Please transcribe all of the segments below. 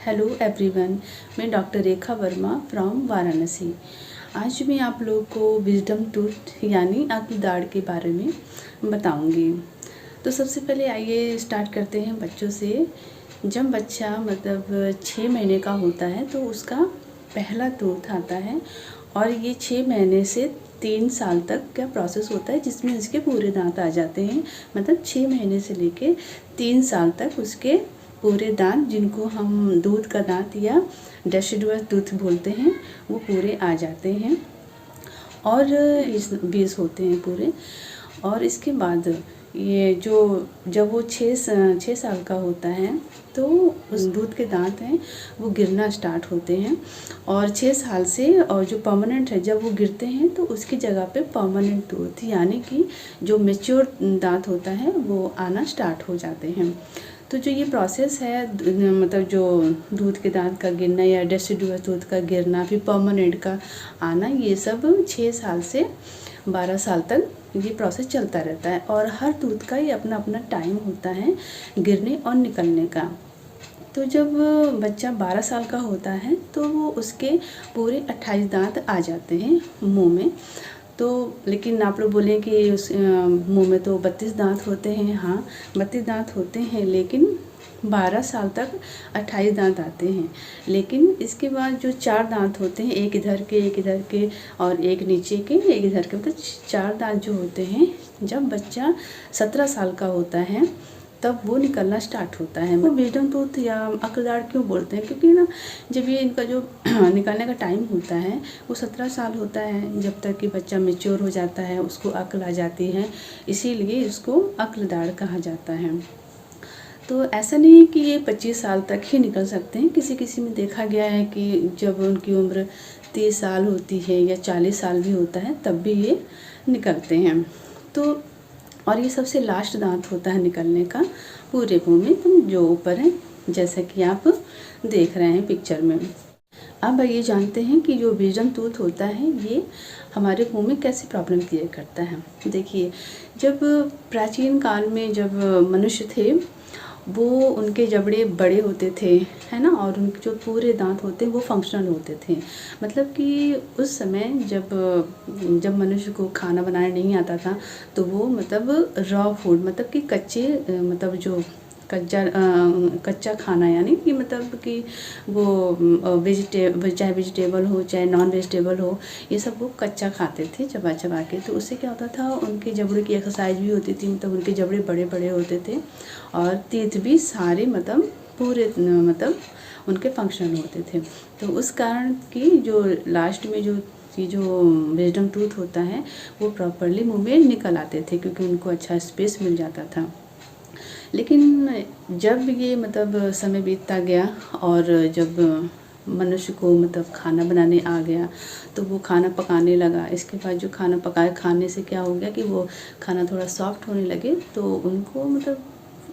Hello everyone, मैं doctor Rekha Verma from Varanasi. आज मैं आप लोगों को विजडम टूथ यानी अक्ल दाढ़ के बारे में बताऊंगी। तो सबसे पहले आइए स्टार्ट करते हैं बच्चों से। जब बच्चा मतलब 6 महीने का होता है तो उसका पहला टूथ आता है और ये 6 महीने से 3 साल तक का प्रोसेस होता है जिसमें इसके पूरे दांत आ जाते हैं। मतलब 6 महीने से लेके 3 साल तक उसके पूरे दांत, जिनको हम दूध का दांत या डेसिडुअस टूथ बोलते हैं, वो पूरे आ जाते हैं और 20 होते हैं पूरे। और इसके बाद ये जो जब वो 6 साल का होता है तो उस दूध के दांत हैं वो गिरना स्टार्ट होते हैं और 6 साल से, और जो परमानेंट है जब वो गिरते हैं तो उसकी जगह पे परमानेंट टूथ यानी कि जो मैच्योर दांत होता है वो आना स्टार्ट हो जाते हैं। तो जो ये प्रोसेस है मतलब जो दूध के दांत का गिरना या डेसिडुअस दूध का गिरना फिर परमानेंट का आना, ये सब 6 साल से 12 साल तक ये प्रोसेस चलता रहता है और हर दूध का ये अपना अपना टाइम होता है गिरने और निकलने का। तो जब बच्चा 12 साल का होता है तो वो उसके पूरे 28 दांत आ जाते हैं मुंह में। तो लेकिन आप लोग बोलें कि उस मुंह में तो 32 दांत होते हैं। हाँ, 32 दांत होते हैं, लेकिन 12 साल तक 28 दांत आते हैं। लेकिन इसके बाद जो 4 दांत होते हैं, एक इधर के, एक इधर के और एक नीचे के, एक इधर के, मतलब 4 दांत जो होते हैं, जब बच्चा 17 साल का होता है तब वो निकलना स्टार्ट होता है। वो विजडम टूथ या अक्ल दाढ़ क्यों बोलते हैं? क्योंकि ना जब ये इनका जो निकालने का टाइम होता है वो 17 साल होता है, जब तक कि बच्चा मैच्योर हो जाता है, उसको अक्ल आ जाती है, इसीलिए इसको अक्ल दाढ़ कहा जाता है। तो ऐसा नहीं है कि ये 25 साल तक ही निकल सकते हैं। किसी किसी में देखा गया है कि जब उनकी उम्र 30 साल होती है या 40 साल भी होता है तब भी ये निकलते हैं। तो और ये सबसे लास्ट दांत होता है निकलने का पूरे मुंह में, तुम जो ऊपर है, जैसा कि आप देख रहे हैं पिक्चर में। अब ये जानते हैं कि जो विजडम टूथ होता है ये हमारे मुंह में कैसे प्रॉब्लम क्रिएट करता है। देखिए, जब प्राचीन काल में जब मनुष्य थे वो उनके जबड़े बड़े होते थे, है ना, और उनके जो पूरे दांत होते हैं वो फंक्शनल होते थे। मतलब कि उस समय जब मनुष्य को खाना बनाना नहीं आता था तो वो मतलब रॉ फूड, मतलब कि कच्चे मतलब जो कच्चा खाना, यानी कि मतलब कि वो चाहे वेजिटेबल हो चाहे नॉन वेजिटेबल हो, ये सब वो कच्चा खाते थे चबा चबा के। तो उससे क्या होता था, उनके जबड़े की एक्सरसाइज भी होती थी, मतलब उनके जबड़े बड़े बड़े होते थे और तीत भी सारे मतलब पूरे मतलब उनके फंक्शन होते थे। तो उस कारण की जो लास्ट में जो विजडम टूथ होता है वो प्रॉपरली मुंह में निकल आते थे, क्योंकि उनको अच्छा स्पेस मिल जाता था। लेकिन जब ये मतलब समय बीतता गया और जब मनुष्य को मतलब खाना बनाने आ गया तो वो खाना पकाने लगा। इसके बाद जो खाना पकाए खाने से क्या हो गया कि वो खाना थोड़ा सॉफ्ट होने लगे, तो उनको मतलब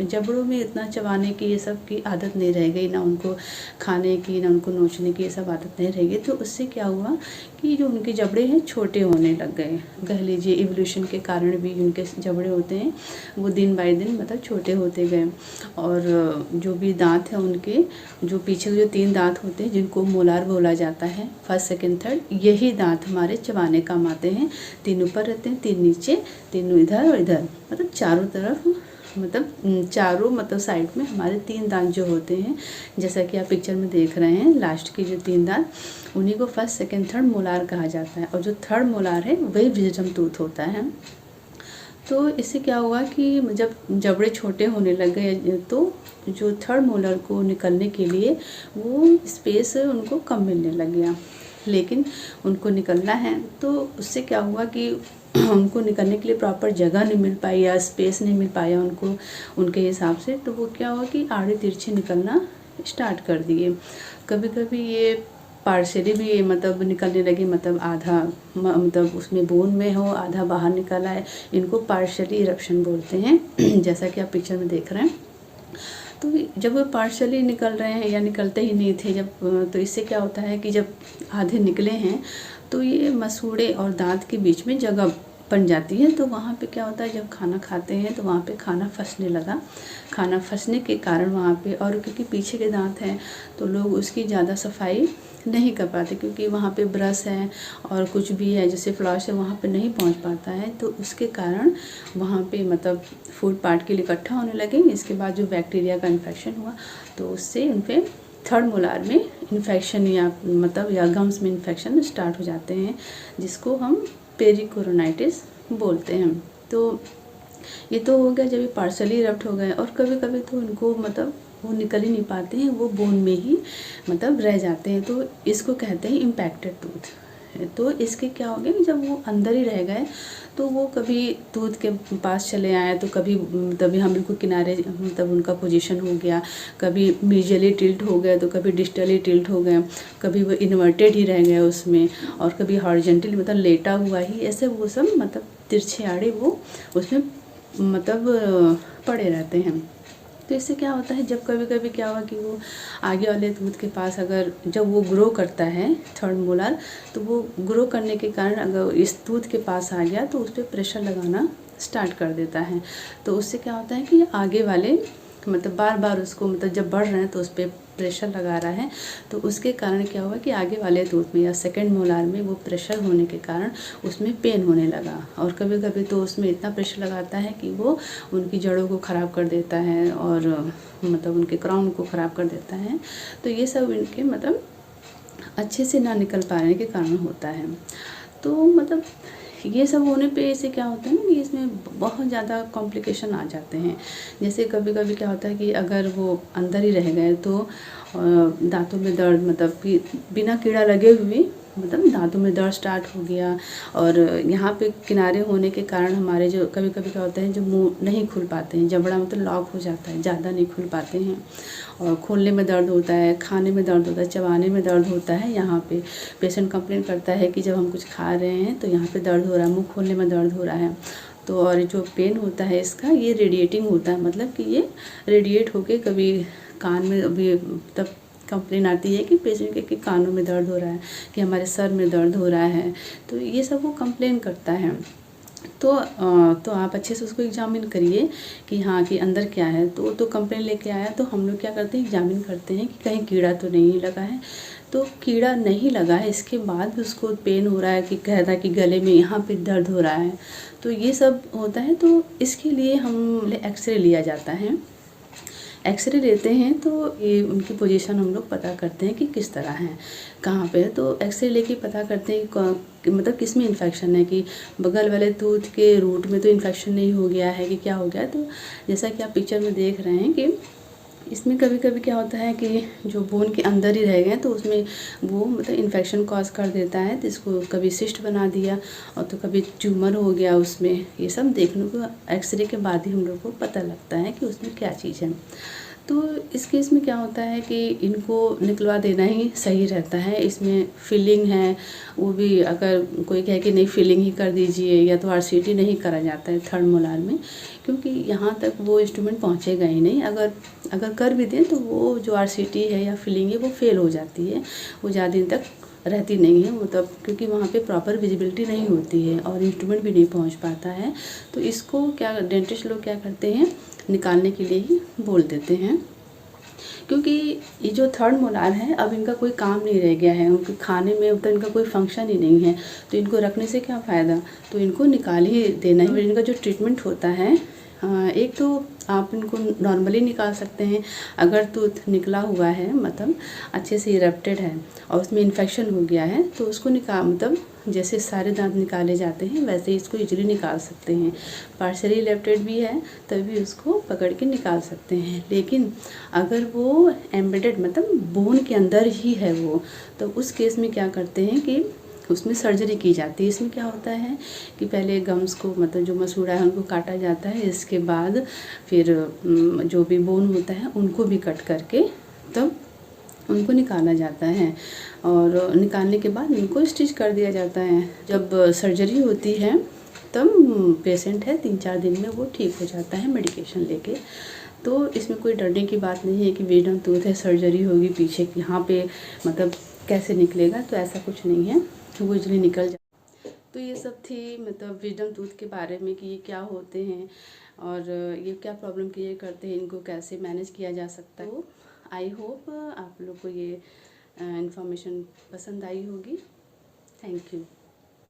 जबड़ों में इतना चबाने की ये सब की आदत नहीं रह गई, ना उनको खाने की ना उनको नोचने की ये सब आदत नहीं रह गई। तो उससे क्या हुआ कि जो उनके जबड़े हैं छोटे होने लग गए। कह लीजिए इवोल्यूशन के कारण भी उनके जबड़े होते हैं वो दिन बाय दिन मतलब छोटे होते गए। और जो भी दांत है उनके जो पीछे के जो 3 दांत होते हैं जिनको मोलार बोला जाता है, फर्स्ट सेकंड थर्ड, यही दांत हमारे चबाने काम आते हैं। 3 ऊपर रहते हैं, 3 नीचे, 3 इधर और इधर, मतलब चारों तरफ, मतलब चारों मतलब साइड में हमारे 3 दांत जो होते हैं, जैसा कि आप पिक्चर में देख रहे हैं, लास्ट के जो 3 दांत उन्हीं को फर्स्ट सेकंड थर्ड मोलार कहा जाता है। और जो थर्ड मोलार है वही विजडम टूथ होता है। तो इससे क्या हुआ कि जब जबड़े छोटे होने लग गए तो जो थर्ड मोलर को निकलने के लिए वो स्पेस उनको कम मिलने लग गया। लेकिन उनको निकलना है तो उससे क्या हुआ कि उनको निकलने के लिए प्रॉपर जगह नहीं मिल पाई या स्पेस नहीं मिल पाया उनको उनके हिसाब से। तो वो क्या हुआ कि आड़े तिरछे निकलना स्टार्ट कर दिए। कभी कभी ये पार्शली भी मतलब निकलने लगे, मतलब आधा मतलब उसमें बोन में हो, आधा बाहर निकला है, इनको पार्शली इरप्शन बोलते हैं जैसा कि आप पिक्चर में देख रहे हैं। तो जब वो पार्शली निकल रहे हैं या निकलते ही नहीं थे जब, तो इससे क्या होता है कि जब आधे निकले हैं तो ये मसूड़े और दांत के बीच में जगह बन जाती है। तो वहाँ पे क्या होता है, जब खाना खाते हैं तो वहाँ पे खाना फंसने लगा। खाना फंसने के कारण वहाँ पे, और क्योंकि पीछे के दांत हैं तो लोग उसकी ज़्यादा सफाई नहीं कर पाते, क्योंकि वहाँ पे ब्रश है और कुछ भी है जैसे फ्लॉस है वहाँ पे नहीं पहुँच पाता है। तो उसके कारण वहाँ पे मतलब फूड पार्टिकल इकट्ठा होने लगे। इसके बाद जो बैक्टीरिया का इन्फेक्शन हुआ तो उससे उन पे थर्ड मोलार में इन्फेक्शन या मतलब या गम्स में इन्फेक्शन स्टार्ट हो जाते हैं, जिसको हम पेरिकोरोनाइटिस बोलते हैं। तो ये तो हो गया जब ये पार्शली इरप्ट हो गए, और कभी कभी तो उनको मतलब वो निकल ही नहीं पाते हैं, वो बोन में ही मतलब रह जाते हैं। तो इसको कहते हैं इम्पैक्टेड टूथ। तो इसके क्या हो गया कि जब वो अंदर ही रह गए तो वो कभी टूथ के पास चले आए तो कभी तभी हम बिल्कुल किनारे मतलब उनका पोजीशन हो गया, कभी मीडियली टिल्ट हो गए तो कभी डिस्टली टिल्ट हो गए, कभी वो इन्वर्टेड ही रह गए उसमें, और कभी हॉरिजॉन्टली मतलब लेटा हुआ ही, ऐसे वो सब मतलब तिरछे आड़े वो उसमें मतलब पड़े रहते हैं। तो इससे क्या होता है, जब कभी कभी क्या हुआ कि वो आगे वाले टूथ के पास अगर जब वो ग्रो करता है थर्ड मोलार, तो वो ग्रो करने के कारण अगर इस टूथ के पास आ गया तो उस पर प्रेशर लगाना स्टार्ट कर देता है। तो उससे क्या होता है कि आगे वाले मतलब बार बार उसको मतलब जब बढ़ रहे हैं तो उस पर प्रेशर लगा रहा है, तो उसके कारण क्या हुआ कि आगे वाले टूथ में या सेकंड मोलार में वो प्रेशर होने के कारण उसमें पेन होने लगा। और कभी कभी तो उसमें इतना प्रेशर लगाता है कि वो उनकी जड़ों को ख़राब कर देता है और मतलब उनके क्राउन को ख़राब कर देता है। तो ये सब इनके मतलब अच्छे से ना निकल पाने के कारण होता है। तो मतलब ये सब होने पे इसे क्या होता है ना कि इसमें बहुत ज़्यादा कॉम्प्लिकेशन आ जाते हैं। जैसे कभी कभी क्या होता है कि अगर वो अंदर ही रह गए तो दांतों में दर्द मतलब कि बिना कीड़ा लगे हुए मतलब दांतों में दर्द स्टार्ट हो गया, और यहाँ पे किनारे होने के कारण हमारे जो कभी कभी क्या होता है जो मुंह नहीं खुल पाते हैं, जबड़ा मतलब लॉक हो जाता है, ज़्यादा नहीं खुल पाते हैं, और खोलने में दर्द होता है, खाने में दर्द होता है, चबाने में दर्द होता है। यहाँ पे पेशेंट कंप्लेन करता है कि जब हम कुछ खा रहे हैं तो यहाँ पे दर्द हो रहा है, मुंह खोलने में दर्द हो रहा है। तो और जो पेन होता है इसका ये रेडिएटिंग होता है, मतलब कि ये रेडिएट होके कभी कान में अभी तब कंप्लेन आती है कि पेशेंट के कानों में दर्द हो रहा है, कि हमारे सर में दर्द हो रहा है। तो ये सब वो कंप्लेन करता है। तो आप अच्छे से उसको एग्जामिन करिए कि हाँ कि अंदर क्या है। तो कंप्लेन लेके आया तो हम लोग क्या करते हैं, एग्जामिन करते हैं कि कहीं कीड़ा तो नहीं लगा है। तो कीड़ा नहीं लगा है, इसके बाद भी उसको पेन हो रहा है कि कहता है कि गले में यहाँ पे दर्द हो रहा है, तो ये सब होता है। तो इसके लिए हम एक्सरे लिया जाता है। एक्सरे लेते हैं तो ये उनकी पोजीशन हम लोग पता करते हैं कि किस तरह है, कहाँ पे है। तो एक्सरे लेके पता करते हैं कि मतलब किस में इन्फेक्शन है, कि बगल वाले टूथ के रूट में तो इन्फेक्शन नहीं हो गया है कि क्या हो गया। तो जैसा कि आप पिक्चर में देख रहे हैं कि इसमें कभी कभी क्या होता है कि जो बोन के अंदर ही रह गए तो उसमें वो मतलब इन्फेक्शन कॉज कर देता है, तो इसको कभी सिस्ट बना दिया और तो कभी ट्यूमर हो गया उसमें। ये सब देखने को एक्सरे के बाद ही हम लोग को पता लगता है कि उसमें क्या चीज़ है। तो इस केस में क्या होता है कि इनको निकलवा देना ही सही रहता है। इसमें फिलिंग है, वो भी अगर कोई कहे कि नहीं फिलिंग ही कर दीजिए, या तो आरसीटी नहीं करा जाता है थर्ड मोलार में, क्योंकि यहाँ तक वो इंस्ट्रूमेंट पहुँचेगा ही नहीं। अगर कर भी दें तो वो जो आरसीटी है या फिलिंग है वो फेल हो जाती है, वो ज़्यादा दिन तक रहती नहीं है, मतलब क्योंकि वहाँ पे प्रॉपर विजिबिलिटी नहीं होती है और इंस्ट्रूमेंट भी नहीं पहुँच पाता है। तो इसको क्या डेंटिस्ट लोग क्या करते हैं, निकालने के लिए ही बोल देते हैं, क्योंकि ये जो थर्ड मोलार है अब इनका कोई काम नहीं रह गया है, उनके खाने में तो इनका कोई फंक्शन ही नहीं है, तो इनको रखने से क्या फ़ायदा। तो इनको निकाल ही देना ही। इनका जो ट्रीटमेंट होता है, एक तो आप इनको नॉर्मली निकाल सकते हैं। अगर टूथ निकला हुआ है मतलब अच्छे से इरप्टेड है और उसमें इन्फेक्शन हो गया है तो उसको मतलब जैसे सारे दांत निकाले जाते हैं वैसे ही इसको इजीली निकाल सकते हैं। पार्शियली इरप्टेड भी है तभी उसको पकड़ के निकाल सकते हैं। लेकिन अगर वो एम्बेडेड मतलब बोन के अंदर ही है वो, तो उस केस में क्या करते हैं कि उसमें सर्जरी की जाती है। इसमें क्या होता है कि पहले गम्स को मतलब जो मसूड़ा है उनको काटा जाता है, इसके बाद फिर जो भी बोन होता है उनको भी कट करके तब उनको निकाला जाता है, और निकालने के बाद उनको स्टिच कर दिया जाता है। जब सर्जरी होती है तब पेशेंट है 3-4 दिन में वो ठीक हो जाता है मेडिकेशन लेके। तो इसमें कोई डरने की बात नहीं है कि विजडम टूथ है सर्जरी होगी पीछे यहाँ पे मतलब कैसे निकलेगा, तो ऐसा कुछ नहीं है, वो इजली निकल जाए। तो ये सब थी मतलब विजडम टूथ के बारे में कि ये क्या होते हैं और ये क्या प्रॉब्लम क्रिएट करते हैं, इनको कैसे मैनेज किया जा सकता है। तो आई होप आप लोग को ये इन्फॉर्मेशन पसंद आई होगी। Thank you.